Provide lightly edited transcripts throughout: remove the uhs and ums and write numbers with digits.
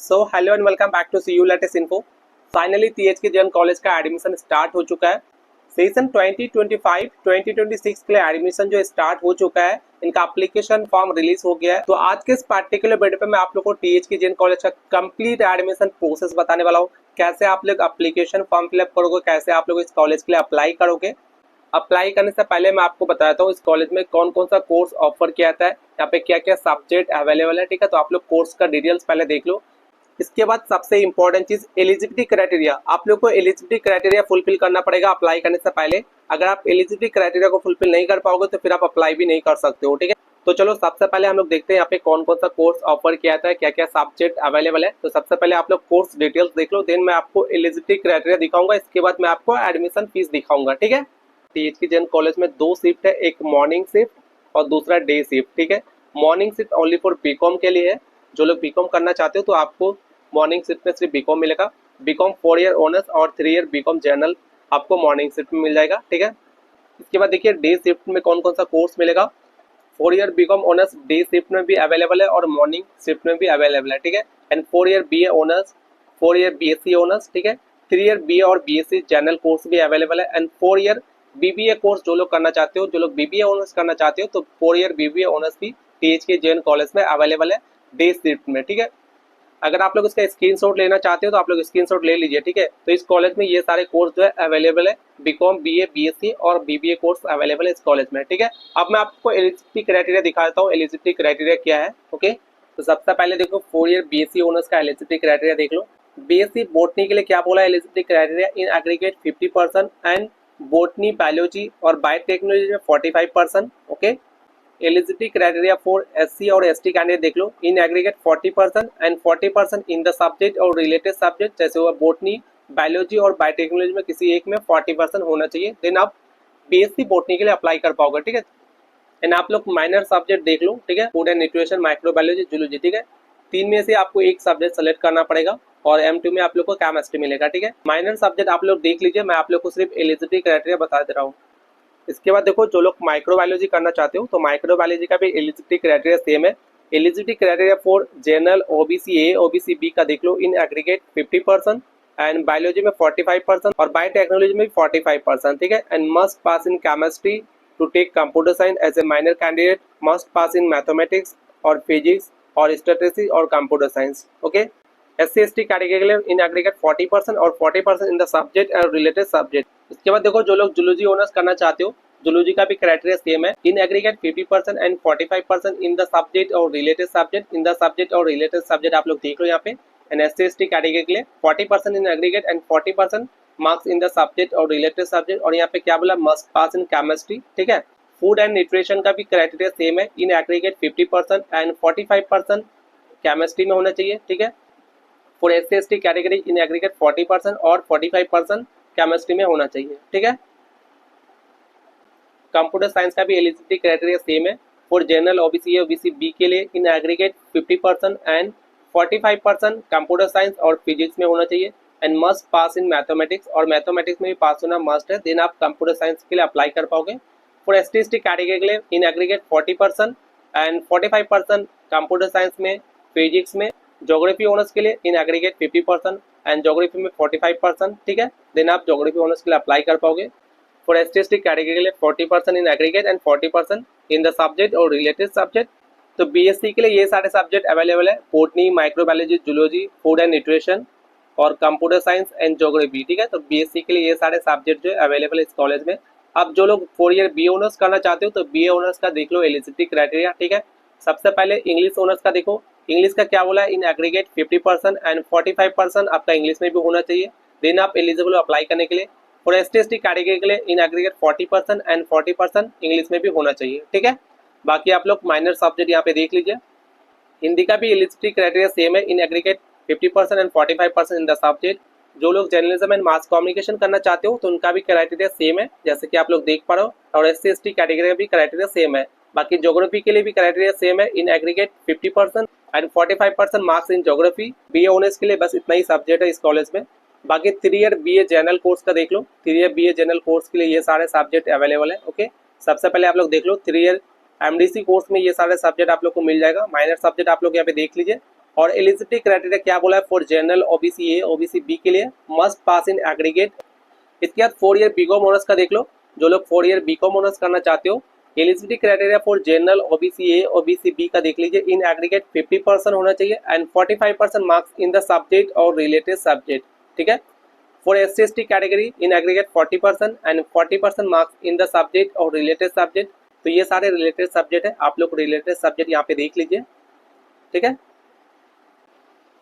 So hello and welcome back to C U latest info. Finally THK Jain college का admission start हो चुका है। Session 2025-2026 के लिए एडमिशन जो स्टार्ट हो चुका है, इनका एप्लीकेशन फॉर्म रिलीज हो गया है। तो आज के इस पार्टिकुलर वीडियो पे मैं आप लोग को THK जैन कॉलेज का कंप्लीट एडमिशन प्रोसेस बताने वाला हूँ। कैसे आप लोग एप्लीकेशन फॉर्म फिलअप करोगे, कैसे आप लोग इस कॉलेज के लिए अप्लाई करोगे। अप्लाई करने से पहले मैं आपको बताता हूँ इस कॉलेज में कौन कौन सा कोर्स ऑफर किया जाता है, यहाँ पे क्या क्या सब्जेक्ट अवेलेबल है। ठीक है, तो आप लोग कोर्स का डिटेल्स पहले देख लो। इसके बाद सबसे इंपॉर्टेंट चीज एलिजिबिलिटी क्राइटेरिया। आप लोग को एलिजिबिलिटी क्राइटेरिया फुलफिल करना पड़ेगा अप्लाई करने से पहले। अगर आप एलिजिबिलिटी क्राइटेरिया को फुलफिल नहीं कर पाओगे तो फिर आप अप्लाई भी नहीं कर सकते हो। ठीक है, तो चलो सबसे पहले हम लोग देखते हैं यहाँ पे कौन कौन सा कोर्स ऑफर किया जाता है, क्या क्या सब्जेक्ट अवेलेबल है। तो सबसे पहले आप लोग कोर्स डिटेल्स देख लो, देन मैं आपको एलिजिबिलिटी क्राइटेरिया दिखाऊंगा, इसके बाद मैं आपको एडमिशन फीस दिखाऊंगा। ठीक है, THK जैन कॉलेज में दो शिफ्ट है, एक मॉर्निंग शिफ्ट और दूसरा डे शिफ्ट। ठीक है, morning shift only for BCom के लिए है। जो लोग बीकॉम करना चाहते हो तो आपको मॉर्निंग शिफ्ट में सिर्फ बीकॉम मिलेगा। बीकॉम 4 ईयर ऑनर्स और 3 ईयर बीकॉम जनरल आपको मॉर्निंग शिफ्ट में मिल जाएगा। ठीक है, इसके बाद देखिए डे शिफ्ट में कौन कौन सा कोर्स मिलेगा। 4 year BCom honours day shift में भी अवेलेबल है और मॉर्निंग शिफ्ट में भी अवेलेबल है। ठीक है, and 4 year BA honours, 4 year BSc honours. ठीक है, 3 ईयर BA और BSc जनरल कोर्स भी अवेलेबल है एंड 4 ईयर BBA कोर्स जो लोग करना चाहते हो, जो लोग BBA ऑनर्स करना चाहते हो तो 4 ईयर BBA ऑनर्स भी THK जैन कॉलेज में अवेलेबल है डे शिफ्ट में। ठीक है, अगर आप लोग इसका स्क्रीनशॉट लेना चाहते हो तो आप लोग स्क्रीनशॉट ले लीजिए। ठीक है, तो इस कॉलेज में ये सारे कोर्स जो है अवेलेबल है, बीकॉम BA BSc और BBA कोर्स अवेलेबल है इस कॉलेज में। ठीक है, अब मैं आपको एलिजिबिलिटी क्राइटेरिया दिखा देता हूँ, एलिजिबिलिटी क्राइटेरिया क्या है। ओके, तो सबसे पहले देखो 4 ईयर BSc ऑनर्स का एलिजिबिलिटी क्राइटेरिया देख लो। BSc बोटनी के लिए क्या बोला eligibility criteria, in aggregate 50% and botany biology और बायोटेक्नोलॉजी में 45%। Okay, eligibility criteria for SC और ST कैंडिडेट देख लो, in aggregate 40% and 40% in the subject और रिलेटेड सब्जेक्ट, जैसे हुआ बोटनी बायोलॉजी और बायोटेक्नोलॉजी में किसी एक में 40% होना चाहिए, देन आप BSc बोटनी के लिए अप्लाई कर पाओगे। ठीक है, एंड आप लोग माइनर सब्जेक्ट देख लो। ठीक है, food and nutrition, microbiology, zoology. ठीक है, तीन में से आपको एक सब्जेक्ट सेलेक्ट करना पड़ेगा और M2 में आप लोग को केमिस्ट्री मिलेगा। ठीक है, माइनर सब्जेक्ट आप लोग देख लीजिए, मैं आप लोग को सिर्फ एलिजिबिलिटी क्राइटेरिया बता दे रहा हूँ। इसके बाद देखो जो लोग माइक्रोबायोलॉजी करना चाहते हो तो माइक्रोबायोलॉजी का भी एलिजिबिलिटी क्राइटेरिया सेम है। Eligibility criteria for general OBC A OBC B का देख लो, इन एग्रीगेट 50% एंड बायोलॉजी में 45% और बायोटेक्नोलॉजी में भी 45%। ठीक है, and must pass in chemistry to take computer science as a minor candidate, must pass in mathematics और फिजिक्स और स्टैटिस्टिक्स और computer science. Okay, SC ST category के लिए इन एग्रीगेट 40% और 40% इन द सब्जेक्ट और रिलेटेड सब्जेक्ट। इसके बाद देखो जो लोग जूलॉजी ऑनर्स करना चाहते हो, जूलॉजी का भी क्राइटेरिया सेम है, in aggregate 50% and 45% in the subject और related subject. In the subject और रिलेटेड सब्जेक्ट आप लोग देख लो यहाँ पे। एंड SC ST कैटेगरी के लिए 40% इन aggregate and 40% marks in the subject और रिलेटेड सब्जेक्ट, और यहाँ पे क्या बोला, मस्ट पास इन केमिस्ट्री। ठीक है, फूड एंड न्यूट्रिशन का भी क्राइटेरिया सेम है, इन एग्रीगेट 50% एंड 45% केमिस्ट्री में होना चाहिए। ठीक है, for SC ST category in aggregate 40% और 45% केमिस्ट्री में होना चाहिए। ठीक है, कंप्यूटर साइंस का भी एलिजिबिलिटी क्राइटेरिया सेम है, for general OBC A OBC B के लिए in aggregate 50% and 45% computer science और फिजिक्स में होना चाहिए, and must pass in mathematics, और मैथमेटिक्स में भी पास होना मस्ट है, देन आप कंप्यूटर साइंस के लिए अप्लाई कर पाओगे। फॉर ST ST कैटेगरी के लिए in aggregate 40% and 45% computer science में, फिजिक्स में। ज्योग्राफी ऑनर्स के लिए इन एग्रीगेट 50% एंड ज्योग्राफी में 45%। ठीक है, देन आप ज्योग्राफी ऑनर्स के लिए अप्लाई कर पाओगे। फॉर ST ST कैटेगरी के लिए 40% इन aggregate and 40% in the subject और रिलेटेड सब्जेक्ट। तो BSc के लिए ये सारे सब्जेक्ट अवेलेबल है, botany, microbiology, zoology, food and nutrition और कंप्यूटर साइंस एंड ज्योग्राफी। ठीक है, तो BSc के लिए ये सारे सब्जेक्ट जो है अवेलेबल है इस कॉलेज में। अब जो लोग 4 ईयर BA ऑनर्स करना चाहते हो तो BA ऑनर्स का देख लो एलिजिबिलिटी क्राइटेरिया। ठीक है, सबसे पहले इंग्लिश ऑनर्स का देखो, इंग्लिश का क्या बोला है, इन एग्रीगेट 50% एंड 45% आपका इंग्लिश में भी होना चाहिए, देन आप एलिजिबल अप्लाई करने के लिए। और ST ST कैटेगरी के लिए इन एग्रीगेट 40% एंड 40% इंग्लिश में भी होना चाहिए। ठीक है, बाकी आप लोग माइनर सब्जेक्ट यहाँ पे देख लीजिए। हिंदी का भी एलिजिबिलिटी क्राइटेरिया सेम है, in aggregate 50% and 45% in the subject. जो लोग जर्नलिज्म एंड मास कम्युनिकेशन करना चाहते हो तो उनका भी क्राइटेरिया सेम है, जैसे कि आप लोग देख पा रहे हो, और SC ST कैटेगरी का भी क्राइटेरिया सेम है। बाकी ज्योग्राफी के लिए भी क्राइटेरिया सेम है, in aggregate 50% and 45% marks in geography. BA honours के लिए बस इतना ही सब्जेक्ट है इस कॉलेज में। बाकी 3 ईयर BA जनरल कोर्स का देख लो, 3 ईयर BA जनरल कोर्स के लिए ये सारे सब्जेक्ट अवेलेबल है। ओके, सबसे पहले आप लोग देख लो 3 ईयर MDC कोर्स में ये सारे सब्जेक्ट आप लोग को मिल जाएगा। माइनर सब्जेक्ट आप लोग यहाँ पे देख लीजिए, और एलिजिबिलिटी क्राइटेरिया क्या बोला है, for general OBC A OBC B के लिए मस्ट पास इन एग्रीगेट। इसके बाद 4 ईयर बीकॉम ऑनर्स का देख लो, जो लोग 4 ईयर बीकॉम ऑनर्स करना चाहते हो, eligibility criteria for general OBC A OBC B का देख लीजिए, इन एग्रीगेट 50% होना चाहिए and 45% marks in the subject और रिलेटेड सब्जेक्ट। ठीक है, for SC ST category in aggregate 40% and 40% marks in the subject और रिलेटेड सब्जेक्ट। तो ये सारे रिलेटेड सब्जेक्ट है, आप लोग रिलेटेड सब्जेक्ट यहाँ पे देख लीजिए। ठीक है,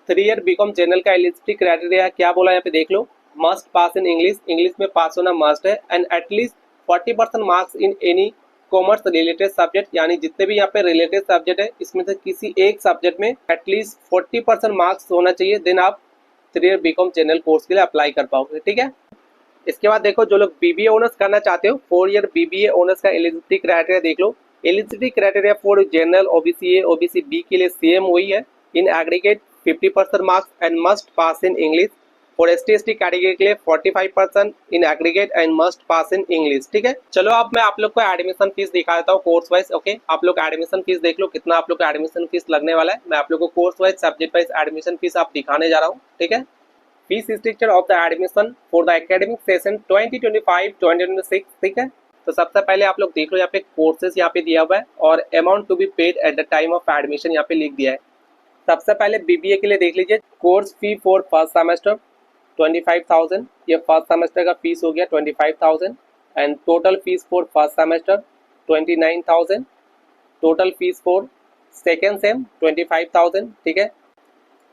3 ईयर बीकॉम जनरल का एलिजिबिलिटी क्राइटेरिया क्या बोला यहाँ पे देख लो, must pass in English, English में पास होना मस्ट है and at least 40% marks in any commerce related subject, यानी जितने भी यहाँ पे रिलेटेड सब्जेक्ट है इसमें से किसी एक सब्जेक्ट में एटलीस्ट 40% मार्क्स होना चाहिए, देन आप 3 ईयर बीकॉम जनरल कोर्स के लिए अप्लाई कर पाओगे। ठीक है, इसके बाद देखो जो लोग बीबीए ऑनर्स करना चाहते हो, 4 ईयर बीबीए ऑनर्स का एलिजिबिलिटी क्राइटेरिया देख लो। Eligibility criteria for general OBC A OBC B के लिए सेम वही है, in aggregate 50% marks and must pass in English. For ST ST category के लिए 45% in aggregate and must pass in English. ठीक है, चलो अब मैं आप लोग को एडमिशन फीस दिखा देता हूँ कोर्स वाइज। ओके, आप लोग एडमिशन फीस देख लो कितना आप लोग का एडमिशन फीस लगने वाला है। मैं आप लोग को course wise subject wise admission fees आप दिखाने जा रहा हूँ। ठीक है, fees structure of the admission for the academic session 2025-2026। ठीक है, तो सबसे पहले आप लोग देख लो यहाँ पे कोर्सेज यहाँ पे दिया हुआ है और amount to be paid at the time of admission यहाँ पे लिख दिया है। सबसे पहले बीबीए के लिए देख लीजिए, course fee for first semester 25,000, ये फर्स्ट सेमेस्टर का फीस हो गया 25,000 and total fees for first semester 29,000, total fees for second same 25,000। ठीक है,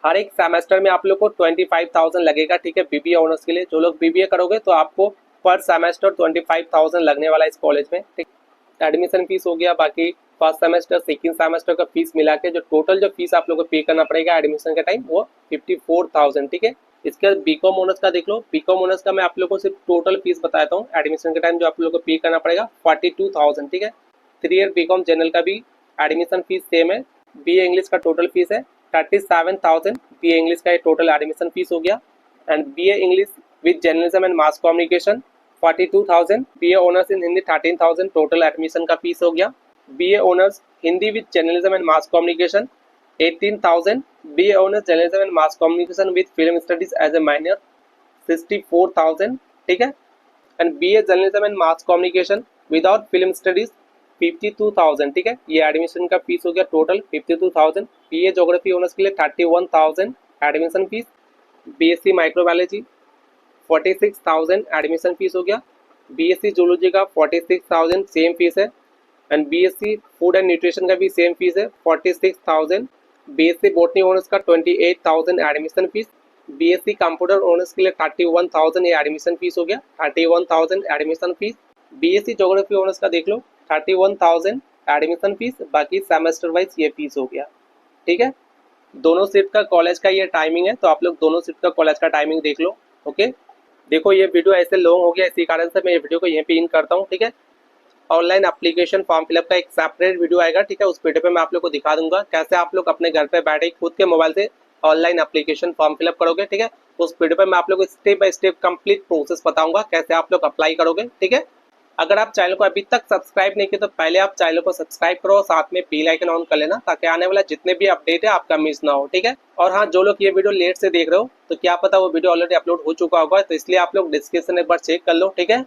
हर एक सेमेस्टर में आप लोग को 25,000 लगेगा। ठीक है, बीबीए ऑनर्स के लिए जो लोग बीबीए करोगे तो आपको पर सेमेस्टर 25,000 लगने वाला है इस कॉलेज में। ठीक, एडमिशन फीस हो गया, बाकी फर्स्ट सेमेस्टर सेकंड सेमेस्टर का फीस मिला के जो टोटल जो फीस आप लोग को पे करना पड़ेगा एडमिशन के टाइम वो 54,000। ठीक है, इसके बाद बीकॉम ऑनर्स का देख लो, बीकॉम ऑनर्स का मैं आप लोग को सिर्फ टोटल फीस बताता हूँ एडमिशन के टाइम जो आप लोग को पे करना पड़ेगा 42,000। ठीक है, 3 ईयर बीकॉम जनरल का भी एडमिशन फीस सेम है। बीए इंग्लिश का टोटल फीस है 37,000, बीए इंग्लिश का टोटल एडमिशन फीस हो गया and BA English with journalism and mass communication 42,000, BA honours in Hindi 13,000 total admission का फीस हो गया। BA honours Hindi with journalism and mass communication 18,000, BA honours journalism and mass communication with film studies as a minor 64,000। ठीक है, and BA journalism and mass communication without film studies 52,000। ठीक है, ये admission का fees हो गया टोटल 52,000। बीए ज्योग्राफी ऑनर्स के लिए 31,000 admission fees, BSc microbiology 46,000 admission fees हो गया, बीएससी जूलॉजी का 46,000 सेम फीस है and BSc food and nutrition का भी सेम फीस है 46,000। बीएससी बॉटनी ऑनर्स का 28,000 admission fees, BSc computer honours के लिए 31,000 ये एडमिशन फीस हो गया, 31,000 admission fees. BSc geography honours का देख लो 31,000 एडमिशन फीस, बाकी सेमेस्टर वाइज ये फीस हो गया। ठीक है, दोनों शिफ्ट का कॉलेज का ये टाइमिंग है, तो आप लोग दोनों शिफ्ट का कॉलेज का टाइमिंग देख लो। ओके, देखो ये वीडियो ऐसे लॉन्ग हो गया, इसी कारण से मैं ये वीडियो को यहीं पे इन करता हूँ। ठीक है, ऑनलाइन एप्लीकेशन फॉर्म फिलअप का एक सेपरेट वीडियो आएगा। ठीक है, उस वीडियो पे मैं आप लोग को दिखा दूंगा कैसे आप लोग अपने घर पे बैठे खुद के मोबाइल से ऑनलाइन एप्लीकेशन फॉर्म फिलअप करोगे। ठीक है, उस वीडियो पे मैं आप लोग को step by step complete process बताऊंगा कैसे आप लोग अप्लाई करोगे। ठीक है, अगर आप चैनल को अभी तक सब्सक्राइब नहीं किया तो पहले आप चैनल को सब्सक्राइब करो और साथ में बेल आइकन ऑन कर लेना ताकि आने वाला जितने भी अपडेट है आपका मिस ना हो। ठीक है, और हाँ, जो लोग ये वीडियो लेट से देख रहे हो तो क्या पता वो वीडियो ऑलरेडी अपलोड हो चुका होगा, तो इसलिए आप लोग डिस्क्रिप्शन एक बार चेक कर लो। ठीक है,